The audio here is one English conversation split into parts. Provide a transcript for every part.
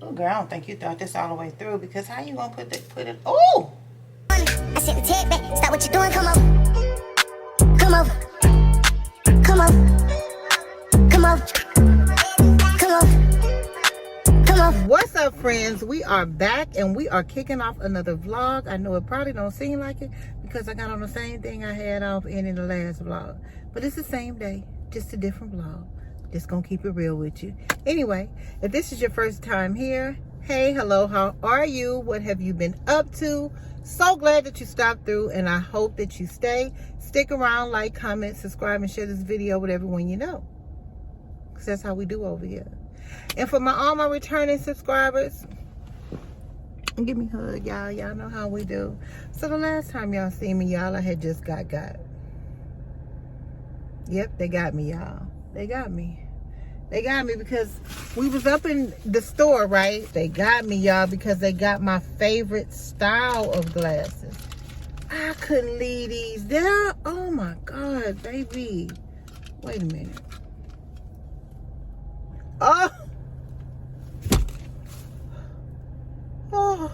Oh, girl, I don't think you thought this all the way through, because how you gonna put it? Oh! I sent the tag back. Stop what you're doing. Come over. Come over. Come over. Come over. Come over. Come over. What's up, friends? We are back and we are kicking off another vlog. I know it probably don't seem like it because I got on the same thing I had off in the last vlog, but it's the same day, just a different vlog. Just gonna keep it real with you. Anyway, if this is your first time here, hey, hello, how are you? What have you been up to? So glad that you stopped through, and I hope that you stay. Stick around, like, comment, subscribe, and share this video with everyone you know, because that's how we do over here. And for all my returning subscribers, give me a hug, y'all. Y'all know how we do. So the last time y'all seen me, y'all, I had just got. Yep, they got me, y'all. They got me. They got me because we was up in the store, right? They got me, y'all, because they got my favorite style of glasses. I couldn't leave these there. Oh my God, baby. Wait a minute. Oh. Oh.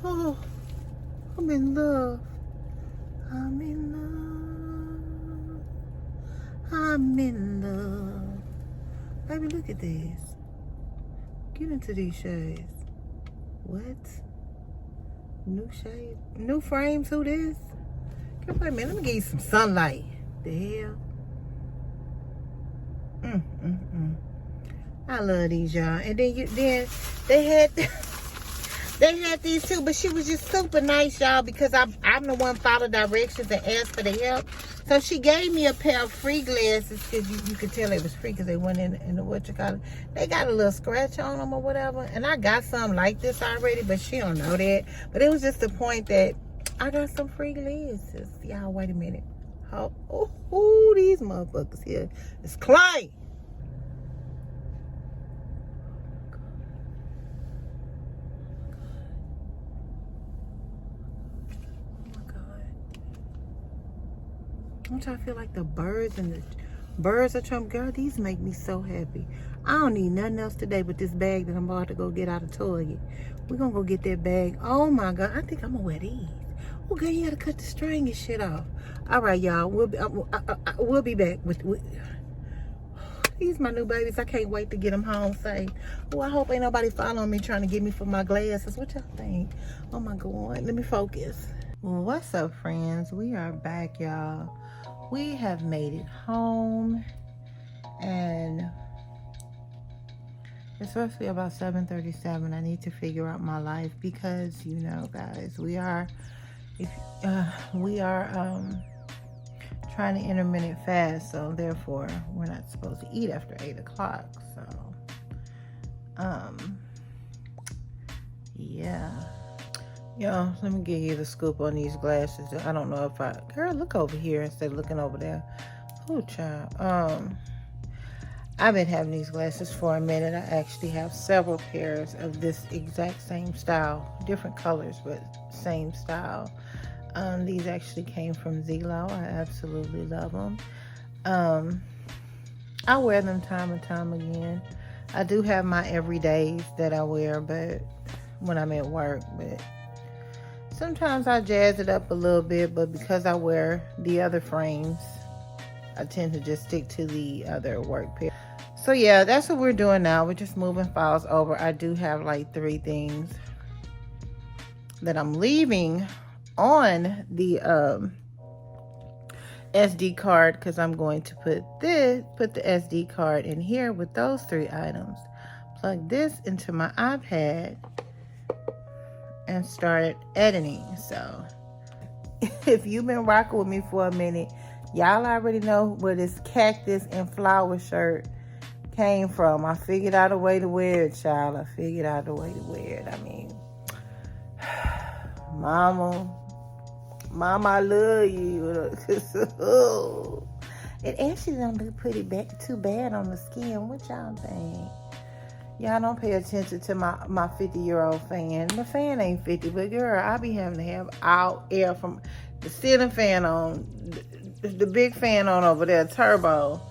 Oh. I'm in love. I'm in love. I'm in love. Baby, look at this. Get into these shades. What? New shade? New frames? Who this? Wait a minute. Let me give you some sunlight. The hell? I love these, y'all. And then they had they had these too, but she was just super nice, y'all, because I'm the one followed directions and asked for the help. So she gave me a pair of free glasses, because you could tell it was free because they went in the what you call it. They got a little scratch on them or whatever. And I got some like this already, but she don't know that. But it was just the point that I got some free glasses. Y'all, wait a minute. Oh, these motherfuckers here. It's Clay. Don't y'all feel like the birds are Trump? Girl, these make me so happy. I don't need nothing else today but this bag that I'm about to go get out of Target. We're gonna go get that bag. Oh my God, I think I'm gonna wear these. Oh girl, you gotta cut the string and shit off. All right, y'all, we'll be back with these my new babies. I can't wait to get them home safe. Oh, I hope ain't nobody following me trying to get me for my glasses. What y'all think? Oh my God, let me focus. Well, what's up, friends? We are back, y'all. We have made it home, and it's supposed to be about 7:37. I need to figure out my life because, you know, guys, we are trying to intermittent fast, so therefore we're not supposed to eat after 8 o'clock. So, yeah. Yo, let me give you the scoop on these glasses. I don't know if girl, look over here instead of looking over there. Oh, child. I've been having these glasses for a minute. I actually have several pairs of this exact same style. Different colors, but same style. These actually came from Zelo. I absolutely love them. I wear them time and time again. I do have my everydays that I wear, but when I'm at work, but sometimes I jazz it up a little bit, but because I wear the other frames, I tend to just stick to the other work pair. So yeah, that's what we're doing now. We're just moving files over. I do have like 3 things that I'm leaving on the SD card, because I'm going to put the SD card in here with those 3 items. Plug this into my iPad and started editing. So if you've been rocking with me for a minute, y'all already know where this cactus and flower shirt came from. I figured out a way to wear it, child. I figured out a way to wear it. I mean, mama, I love you. It actually don't look too bad on the skin. What y'all think? Y'all don't pay attention to my 50-year-old fan. My fan ain't 50, but girl, I be having to have out air from the ceiling fan on, the big fan on over there, turbo,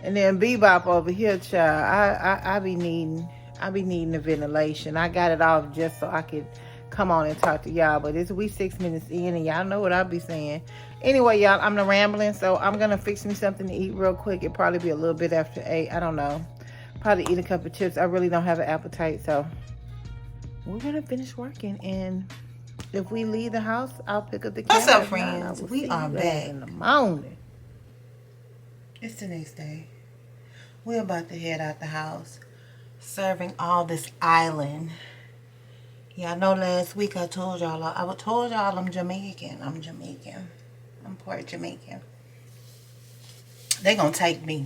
and then bebop over here, child. I be needing I be needing the ventilation. I got it off just so I could come on and talk to y'all. But we 6 minutes in, and y'all know what I be saying. Anyway, y'all, I'm rambling, so I'm gonna fix me something to eat real quick. It'll probably be a little bit after 8. I don't know. Probably eat a couple of chips. I really don't have an appetite, so we're gonna finish working. And if we leave the house, I'll pick up the camera. What's up, friends? We are back in the morning. It's the next day. We're about to head out the house, serving all this island. Yeah, I know last week I told y'all I'm Jamaican. I'm part Jamaican. They gonna take me.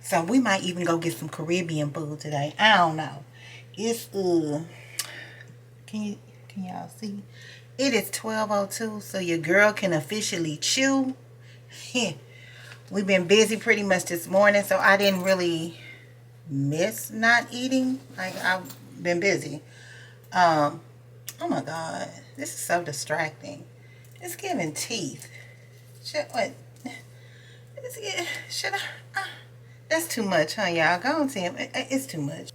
So we might even go get some Caribbean food today. I don't know. It's can y'all see? It is 12:02, so your girl can officially chew. We've been busy pretty much this morning, so I didn't really miss not eating. Like, I've been busy. Oh my God, this is so distracting. It's giving teeth. Should I? That's too much, huh, y'all? Go on, Tim. It's too much.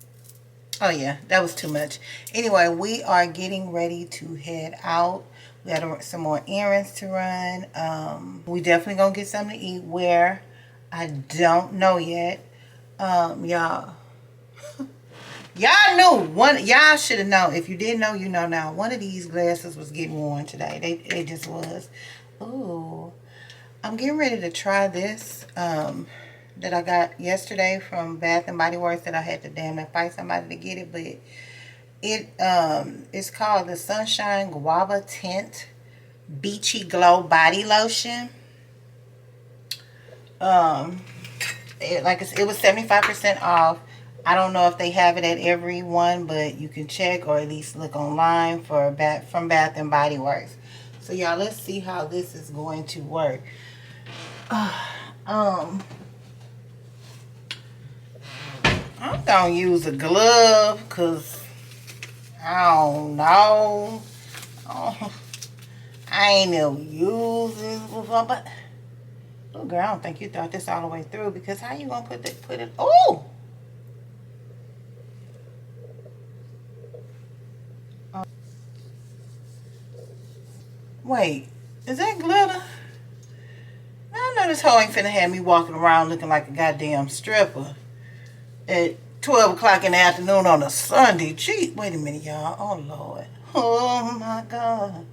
Oh yeah, that was too much. Anyway, we are getting ready to head out. We got some more errands to run. We definitely gonna get something to eat. Where? I don't know yet. Y'all. Y'all knew one. Y'all should have known. If you didn't know, you know now. One of these glasses was getting worn today. They just was. Ooh. I'm getting ready to try this. That I got yesterday from Bath and Body Works, that I had to damn near fight somebody to get it, but it's called the Sunshine Guava Tint Beachy Glow Body Lotion. It was 75% off. I don't know if they have it at every one, but you can check or at least look online for from Bath and Body Works. So y'all, let's see how this is going to work. I'm gonna use a glove because I don't know. I ain't never used this before, but oh girl, I don't think you thought this all the way through, because how you gonna put it? Oh! Wait, is that glitter? I know this hoe ain't finna have me walking around looking like a goddamn stripper at 12 o'clock in the afternoon on a Sunday. Gee, wait a minute, y'all. Oh, Lord. Oh, my God.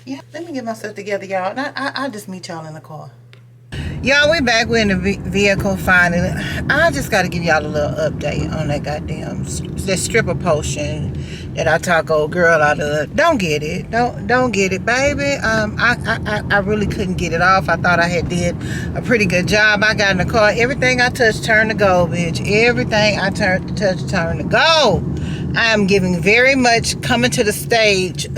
Yeah, let me get myself together, y'all. And I'll just meet y'all in the car. Y'all, we back. We're in the vehicle finally. I just got to give y'all a little update on that goddamn that stripper potion that I talk old girl out of. Don't get it. Don't get it, baby. I really couldn't get it off. I thought I had did a pretty good job. I got in the car. Everything I touched turned to gold, bitch. Everything I turned to gold. I am giving very much coming to the stage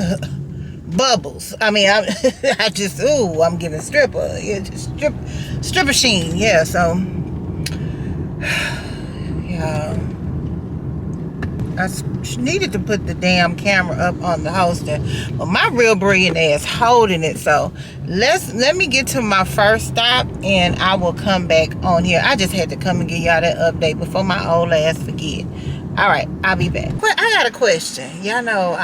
bubbles. I mean, I just, ooh, I'm giving stripper. Yeah, just stripper sheen. Yeah, so yeah, I needed to put the damn camera up on the holster, but my real brilliant ass holding it. So let me get to my first stop, and I will come back on here. I just had to come and give y'all that update before my old ass forget. All right, I'll be back. But I got a question. Y'all know,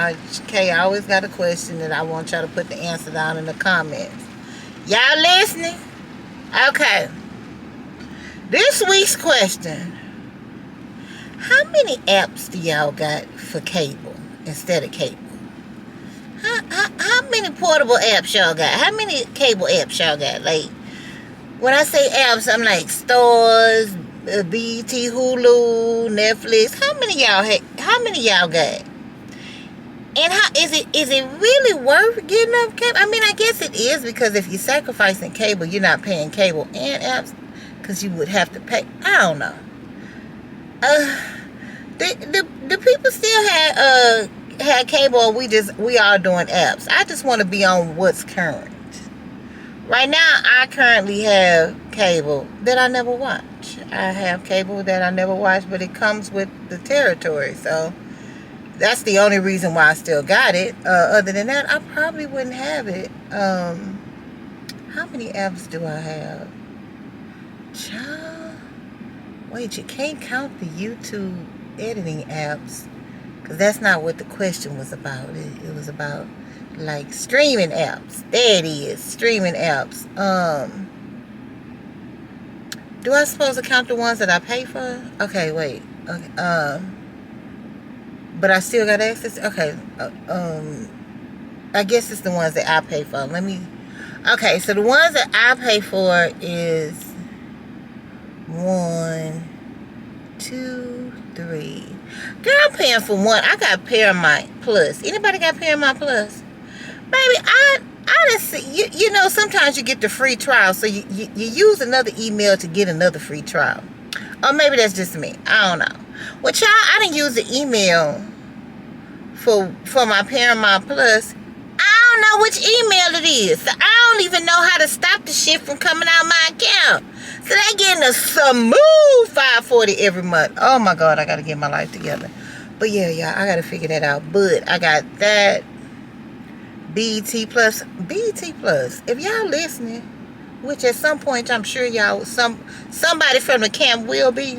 Kay, I always got a question that I want y'all to put the answer down in the comments. Y'all listening? Okay. This week's question: how many apps do y'all got for cable instead of cable? How many portable apps y'all got? How many cable apps y'all got? Like, when I say apps, I'm like stores, BET, Hulu, Netflix. How many y'all got? And how is it really worth getting up cable? I mean, I guess it is, because if you're sacrificing cable, you're not paying cable and apps, because you would have to pay. I don't know. Do people still have cable, or we all doing apps? I just want to be on what's current. Right now, I currently have cable that I never watch. I have cable that I never watch, but it comes with the territory. So that's the only reason why I still got it. Other than that, I probably wouldn't have it. How many apps do I have? Child, Wait, you can't count the YouTube editing apps, because that's not what the question was about. It was about like streaming apps. There it is, streaming apps. Do I supposed to count the ones that I pay for? Okay, wait. Okay, but I still got access. Okay, I guess it's the ones that I pay for. Let me. Okay, so the ones that I pay for is 1, 2, 3. Girl, I'm paying for one. I got Paramount Plus. Anybody got Paramount Plus? Baby, I didn't see. You know, sometimes you get the free trial, so you use another email to get another free trial. Or maybe that's just me. I don't know. Well, child, I didn't use the email for my Paramount Plus. I don't know which email it is. So I don't even know how to stop the shit from coming out my account. So they getting a smooth $540 every month. Oh my God, I gotta get my life together. But yeah, y'all, I gotta figure that out. But I got that. BET Plus. If y'all listening, which at some point I'm sure y'all, somebody from the camp will be.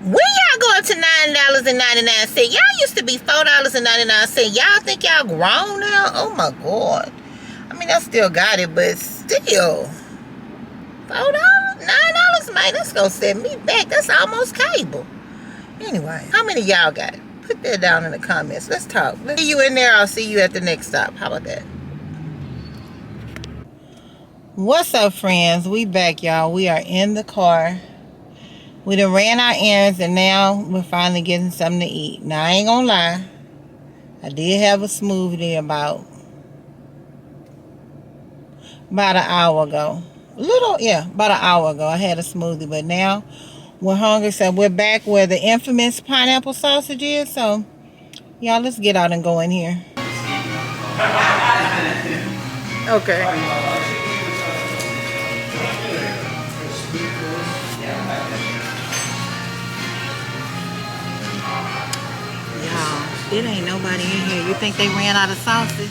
When y'all go up to $9.99, y'all used to be $4.99. Y'all think y'all grown now? Oh my God. I mean, I still got it, but still. $4, $9, man, that's gonna set me back. That's almost cable. Anyway, how many y'all got it? Put that down in the comments. Let's talk. Let's see you in there. I'll see you at the next stop. How about that? What's up, friends? We back, y'all. We are in the car. We done ran our errands, and now we're finally getting something to eat. Now, I ain't gonna lie. I did have a smoothie about an hour ago. About an hour ago. I had a smoothie, but now we're hungry, so we're back where the infamous pineapple sausage is. So, y'all, let's get out and go in here. Okay. Y'all, it ain't nobody in here. You think they ran out of sausage?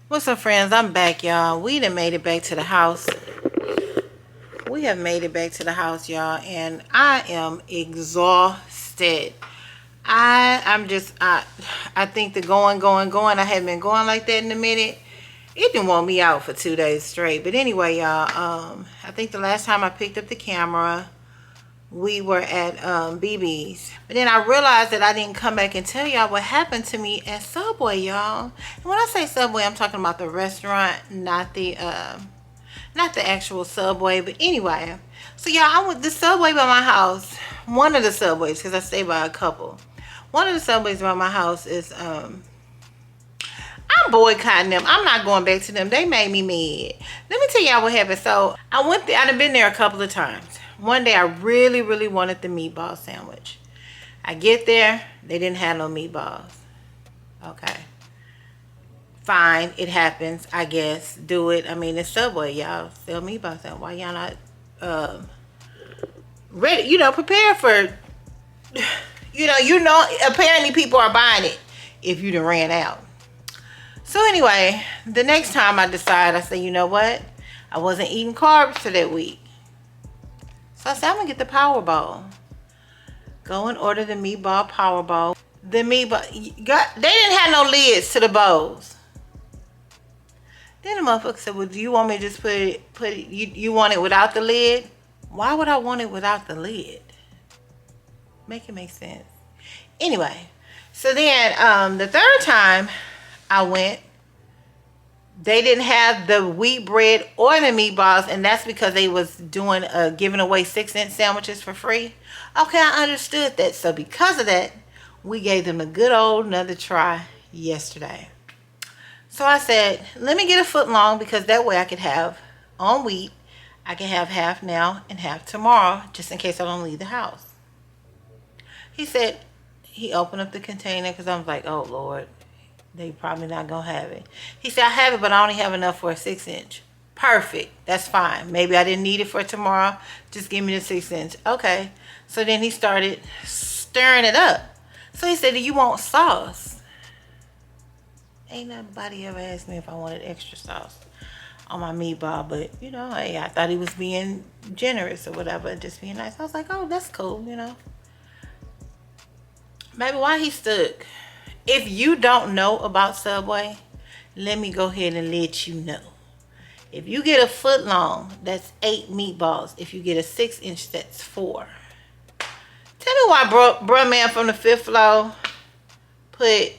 What's up, friends? I'm back, y'all. We done made it back to the house. We have made it back to the house, y'all, and I am exhausted. I think the going. I haven't been going like that in a minute. It didn't want me out for 2 days straight. But anyway, y'all, I think the last time I picked up the camera, we were at BB's. But then I realized that I didn't come back and tell y'all what happened to me at Subway, y'all. And when I say Subway, I'm talking about the restaurant, not the actual Subway. But anyway, so y'all, I went the Subway by my house. One of the Subways, because I stay by a couple. One of the Subways by my house is I'm boycotting them. I'm not going back to them. They made me mad. Let me tell y'all what happened. So I went there. I've been there a couple of times. One day I really, really wanted the meatball sandwich. I get there. They didn't have no meatballs. Okay. Fine. It happens. I guess. Do it. I mean, it's Subway. Y'all sell meatball sandwich. Why y'all not ready? Prepare for... apparently people are buying it if you done ran out. So anyway, the next time I said, you know what? I wasn't eating carbs for that week. So I said, I'm going to get the Powerball. Go and order the meatball Powerball. The meatball, they didn't have no lids to the bowls. Then the motherfucker said, well, do you want me to just put it, you want it without the lid? Why would I want it without the lid? Make it make sense. Anyway, so then the third time I went, they didn't have the wheat bread or the meatballs, and that's because they was doing giving away 6-inch sandwiches for free. Okay, I understood that. So because of that, we gave them a good old another try yesterday. So I said, let me get a foot long, because that way I could have on wheat. I can have half now and half tomorrow, just in case I don't leave the house. He said, he opened up the container, because I was like, oh Lord, they probably not gonna have it. He said, I have it, but I only have enough for a 6-inch. Perfect, that's fine. Maybe I didn't need it for tomorrow. Just give me the 6-inch. Okay. So then he started stirring it up. So he said, do you want sauce? ain't nobody ever asked me if I wanted extra sauce on my meatball, but you know, hey, I thought he was being generous or whatever, just being nice. I was like, oh, that's cool, you know. Maybe why he stuck. If you don't know about Subway, let me go ahead and let you know. If you get a foot long, that's 8 meatballs. If you get a 6-inch, that's 4. Tell me why bruh man from the 5th floor put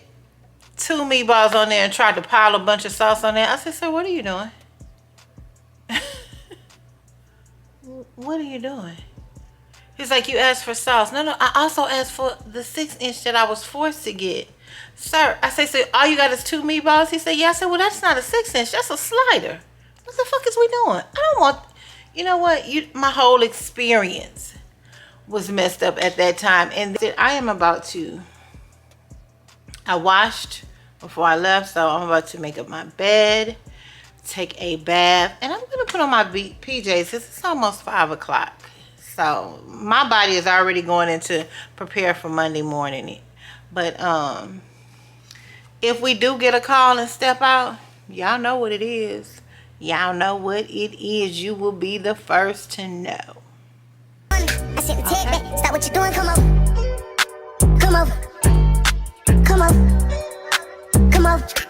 2 meatballs on there and tried to pile a bunch of sauce on there. I said, sir, what are you doing? What are you doing? He's like, you asked for sauce. No, I also asked for the 6-inch that I was forced to get. Sir, I say, so all you got is 2 meatballs? He said, yeah. I said, well, that's not a 6-inch. That's a slider. What the fuck is we doing? I don't want, you know what? My whole experience was messed up at that time. And I washed before I left, so I'm about to make up my bed, take a bath, and I'm gonna put on my PJs because it's almost 5 o'clock. So my body is already going into prepare for Monday morning. But if we do get a call and step out, y'all know what it is. Y'all know what it is. You will be the first to know. I said the take back. Stop what you're doing. Come over. Come over. Come over. Come over.